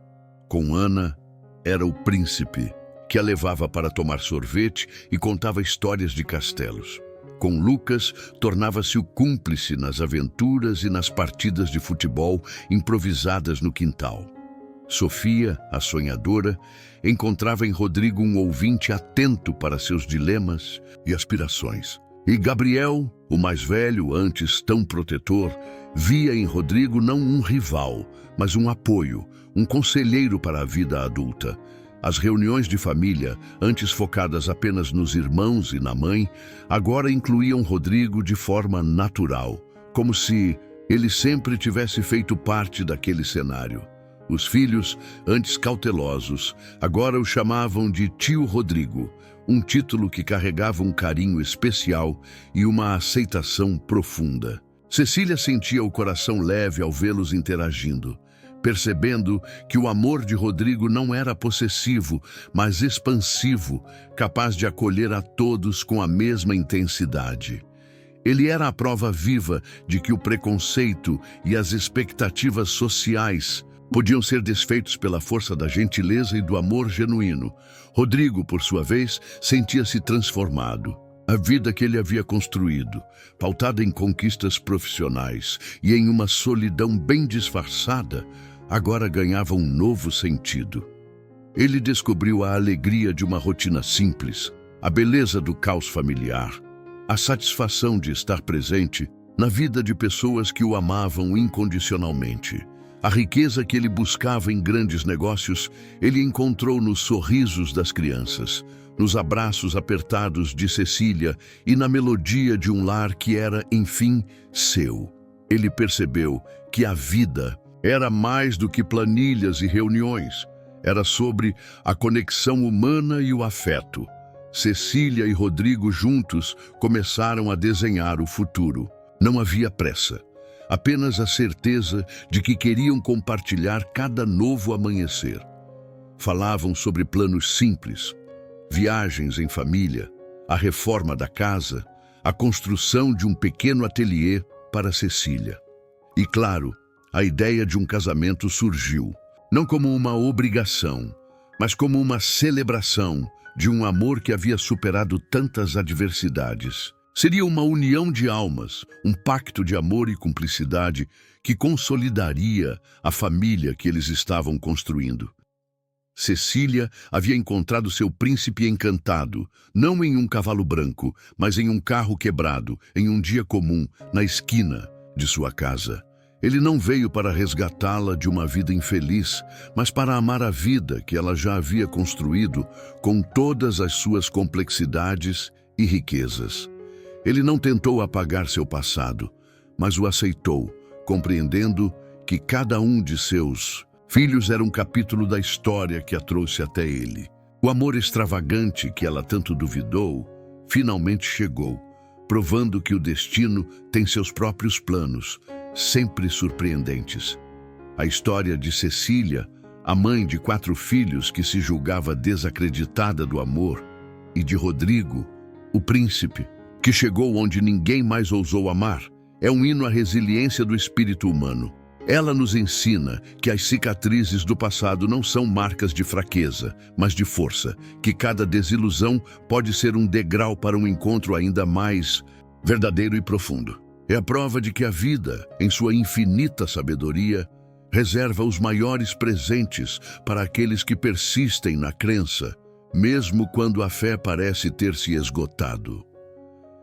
Com Ana, era o príncipe, que a levava para tomar sorvete e contava histórias de castelos. Com Lucas, tornava-se o cúmplice nas aventuras e nas partidas de futebol improvisadas no quintal. Sofia, a sonhadora, encontrava em Rodrigo um ouvinte atento para seus dilemas e aspirações. E Gabriel, o mais velho, antes tão protetor, via em Rodrigo não um rival, mas um apoio, um conselheiro para a vida adulta. As reuniões de família, antes focadas apenas nos irmãos e na mãe, agora incluíam Rodrigo de forma natural, como se ele sempre tivesse feito parte daquele cenário. Os filhos, antes cautelosos, agora o chamavam de Tio Rodrigo, um título que carregava um carinho especial e uma aceitação profunda. Cecília sentia o coração leve ao vê-los interagindo, percebendo que o amor de Rodrigo não era possessivo, mas expansivo, capaz de acolher a todos com a mesma intensidade. Ele era a prova viva de que o preconceito e as expectativas sociais podiam ser desfeitos pela força da gentileza e do amor genuíno. Rodrigo, por sua vez, sentia-se transformado. A vida que ele havia construído, pautada em conquistas profissionais e em uma solidão bem disfarçada, agora ganhava um novo sentido. Ele descobriu a alegria de uma rotina simples, a beleza do caos familiar, a satisfação de estar presente na vida de pessoas que o amavam incondicionalmente. A riqueza que ele buscava em grandes negócios, ele encontrou nos sorrisos das crianças, nos abraços apertados de Cecília e na melodia de um lar que era, enfim, seu. Ele percebeu que a vida era mais do que planilhas e reuniões. Era sobre a conexão humana e o afeto. Cecília e Rodrigo juntos começaram a desenhar o futuro. Não havia pressa. Apenas a certeza de que queriam compartilhar cada novo amanhecer. Falavam sobre planos simples, viagens em família, a reforma da casa, a construção de um pequeno ateliê para Cecília. E claro, a ideia de um casamento surgiu, não como uma obrigação, mas como uma celebração de um amor que havia superado tantas adversidades. Seria uma união de almas, um pacto de amor e cumplicidade que consolidaria a família que eles estavam construindo. Cecília havia encontrado seu príncipe encantado, não em um cavalo branco, mas em um carro quebrado, em um dia comum, na esquina de sua casa. Ele não veio para resgatá-la de uma vida infeliz, mas para amar a vida que ela já havia construído com todas as suas complexidades e riquezas. Ele não tentou apagar seu passado, mas o aceitou, compreendendo que cada um de seus filhos era um capítulo da história que a trouxe até ele. O amor extravagante que ela tanto duvidou, finalmente chegou, provando que o destino tem seus próprios planos, sempre surpreendentes. A história de Cecília, a mãe de 4 filhos que se julgava desacreditada do amor, e de Rodrigo, o príncipe, que chegou onde ninguém mais ousou amar, é um hino à resiliência do espírito humano. Ela nos ensina que as cicatrizes do passado não são marcas de fraqueza, mas de força, que cada desilusão pode ser um degrau para um encontro ainda mais verdadeiro e profundo. É a prova de que a vida, em sua infinita sabedoria, reserva os maiores presentes para aqueles que persistem na crença, mesmo quando a fé parece ter se esgotado.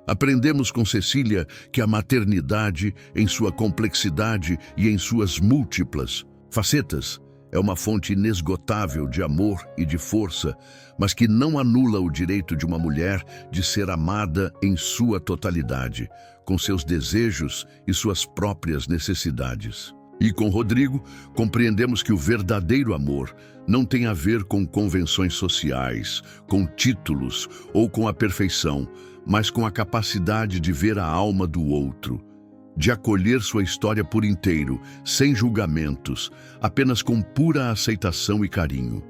Aprendemos com Cecília que a maternidade, em sua complexidade e em suas múltiplas facetas, é uma fonte inesgotável de amor e de força, mas que não anula o direito de uma mulher de ser amada em sua totalidade, com seus desejos e suas próprias necessidades. E com Rodrigo, compreendemos que o verdadeiro amor não tem a ver com convenções sociais, com títulos ou com a perfeição, mas com a capacidade de ver a alma do outro, de acolher sua história por inteiro, sem julgamentos, apenas com pura aceitação e carinho.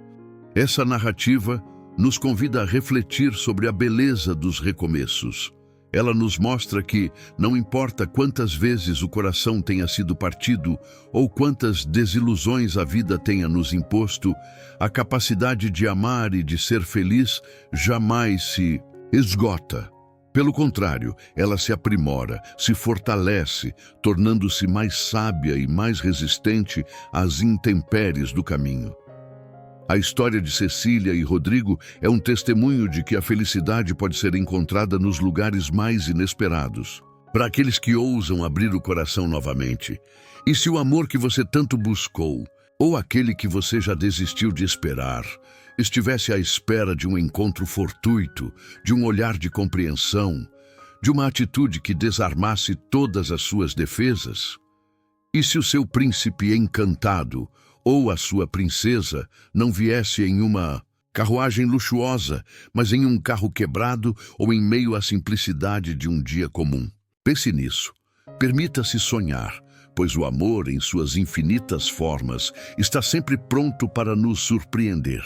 Essa narrativa nos convida a refletir sobre a beleza dos recomeços. Ela nos mostra que, não importa quantas vezes o coração tenha sido partido ou quantas desilusões a vida tenha nos imposto, a capacidade de amar e de ser feliz jamais se esgota. Pelo contrário, ela se aprimora, se fortalece, tornando-se mais sábia e mais resistente às intempéries do caminho. A história de Cecília e Rodrigo é um testemunho de que a felicidade pode ser encontrada nos lugares mais inesperados. Para aqueles que ousam abrir o coração novamente. E se o amor que você tanto buscou, ou aquele que você já desistiu de esperar, estivesse à espera de um encontro fortuito, de um olhar de compreensão, de uma atitude que desarmasse todas as suas defesas? E se o seu príncipe encantado ou a sua princesa não viesse em uma carruagem luxuosa, mas em um carro quebrado ou em meio à simplicidade de um dia comum? Pense nisso. Permita-se sonhar, pois o amor, em suas infinitas formas, está sempre pronto para nos surpreender.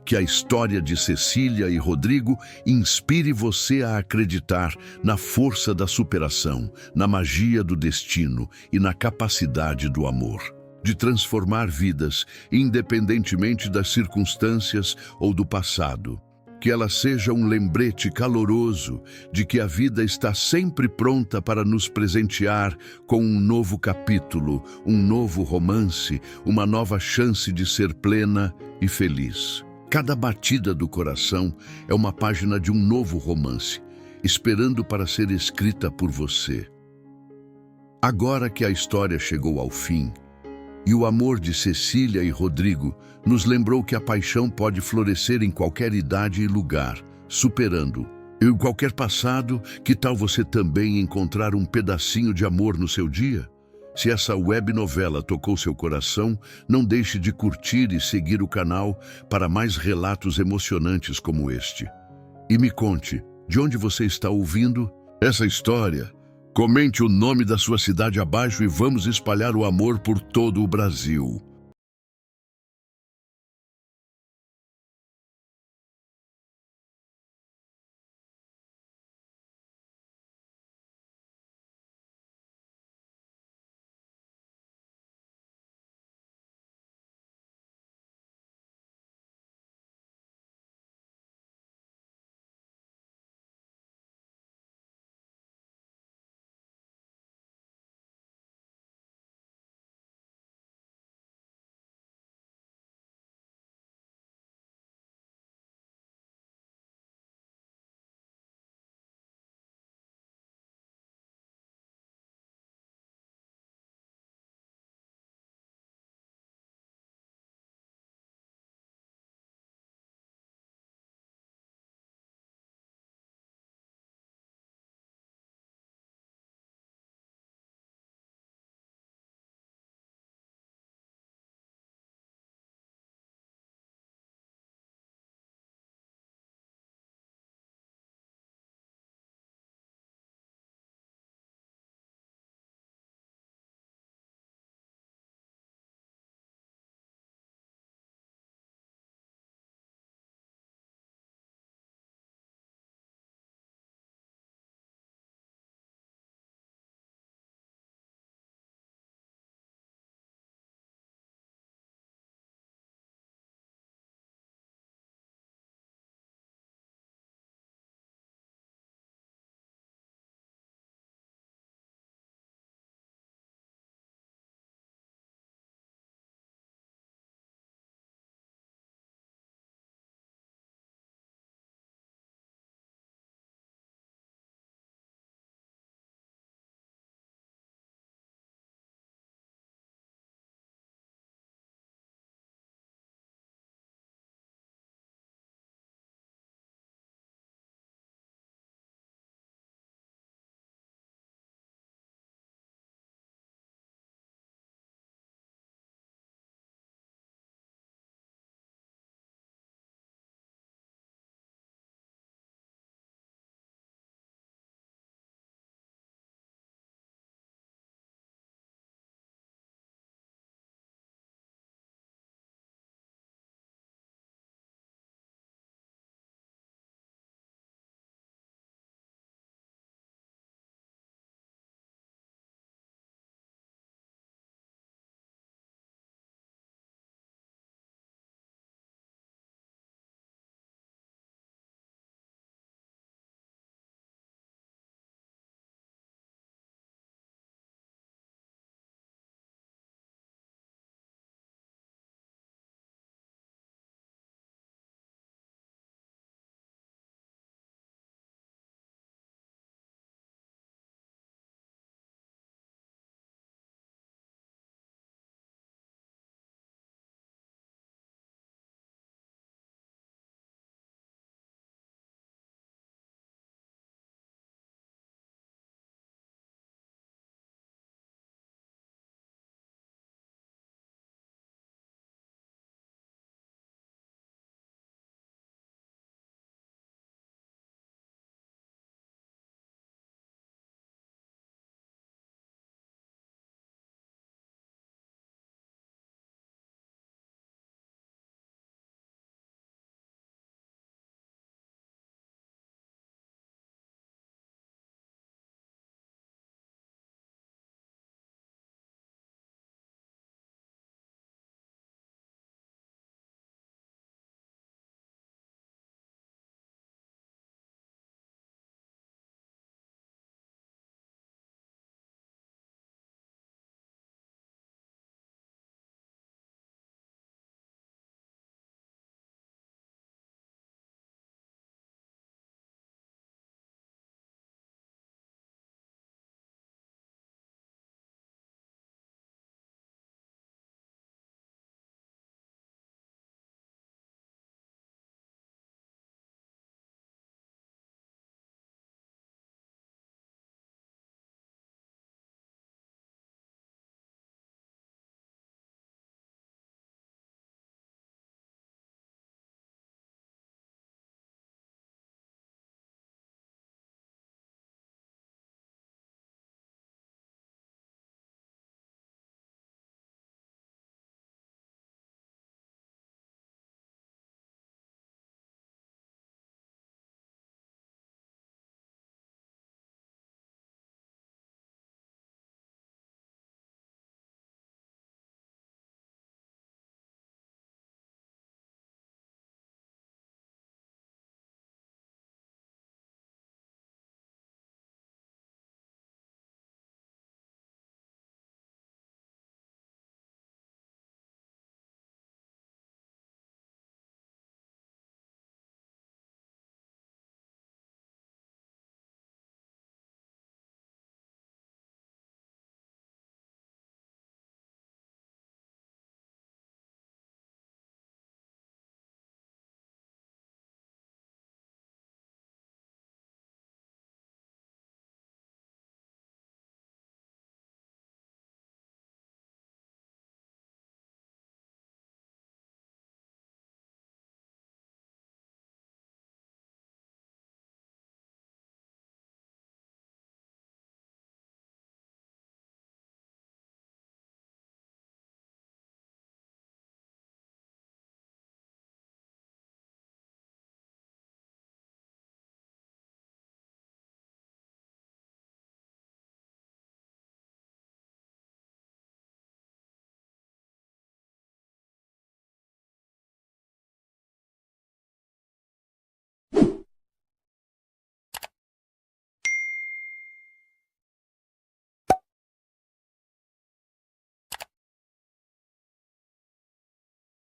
Que a história de Cecília e Rodrigo inspire você a acreditar na força da superação, na magia do destino e na capacidade do amor de transformar vidas, independentemente das circunstâncias ou do passado. Que ela seja um lembrete caloroso de que a vida está sempre pronta para nos presentear com um novo capítulo, um novo romance, uma nova chance de ser plena e feliz. Cada batida do coração é uma página de um novo romance, esperando para ser escrita por você. Agora que a história chegou ao fim, e o amor de Cecília e Rodrigo nos lembrou que a paixão pode florescer em qualquer idade e lugar, superando. E em qualquer passado, que tal você também encontrar um pedacinho de amor no seu dia? Se essa web novela tocou seu coração, não deixe de curtir e seguir o canal para mais relatos emocionantes como este. E me conte, de onde você está ouvindo essa história? Comente o nome da sua cidade abaixo e vamos espalhar o amor por todo o Brasil.